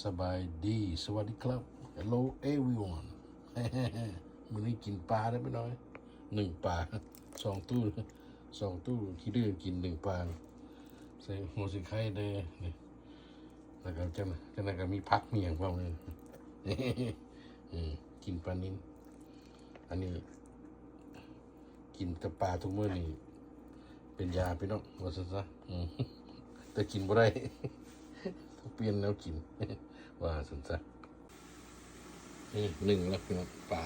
สบายดีสวัสดีครับ Hello everyone มื้อนี้กินปลาได้ไหมน้อย1 ปลา2 ตู้ขี้ดื้อกิน1 ปลาใส่หัวสิไข่ได้นี่แล้วก็จังนั้นก็มีผักมีอย่างพร้อมเลยกินปลานิ้นอันนี้กินแต่ปลาทุกมื้อนี่เป็นยาพี่น้องว่าซะแต่กินบ่ได้เปลี่ยนแนวกินว่าสนใจนี่1แล้วพี่น้องปลา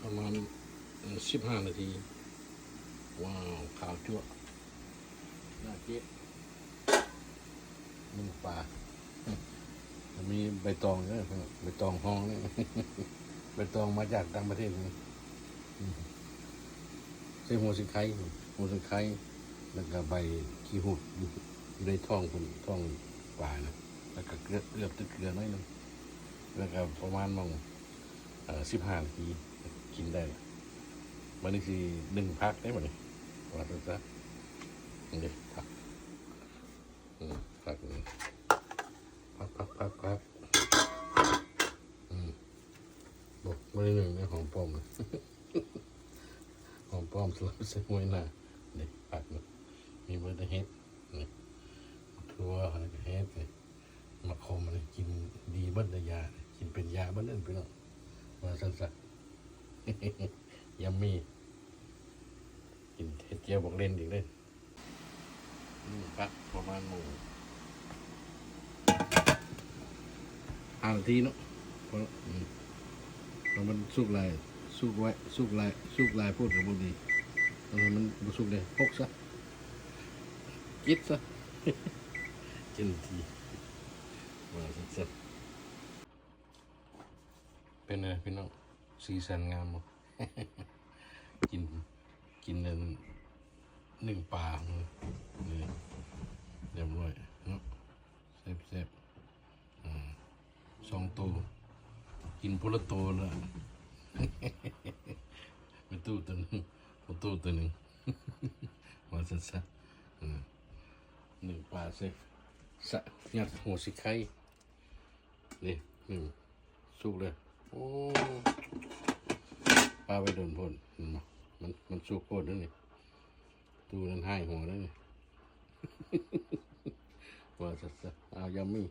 ประมาณ15 นาทีว้าวขาวจั่วน่าเจ๊1 ปลามีใบตองเนี่ยใบตองห้องเนี่ยใบตองมาจากต่างประเทศนี่ใส่หัวสิงไข่แล้วก็ใบขี้หูดอยู่ในท้องปลานะแล้วก็เกลือตะเกลือน้อยนึงแล้วก็ประมาณ15 นาทีกินได้มันนี่คือ1 พักได้หมดเลยว่าซะนี่พักพักนี่พักบอกไม่ได้1ในของปลอมของปลอมสลับใส่หวยหน้านี่พักนี่มีเบอร์เดเฮ็ดนี่ทั่วอะไรก็เฮ็ดนี่มะขมนี่กินดีเบิ้ลยากินเป็นยาเบิ้ลนั่นพี่น้องว่าสั้นๆยัมมี่กินเฮ็ดเจียวบอกเล่นอีกเลยพักประมาณ5 นาทีเนาะเพราะมันสุกลายพูดกับบุดีมันบุสุกเลยพกซะกิดซะกินทีว่าสักเป็นไงพี่น้องสีสันงามมั้งกิน1 ปลาเลยเรียบร้อยเนาะแซ่บ2 ตัวกินพละตัวเลยเป็นตู้ตัวนึงตู้ตัวหนึ่งว่าสัก1 ปลาเซ่ยัดหัวสิไข่นี่สุกเลยโอ้ปลาไปโดนพ่นมันสุกโคตรนั่นนี่ตู้นั้นให้หัวนั่นนี่ว่าสักเอายัมมี่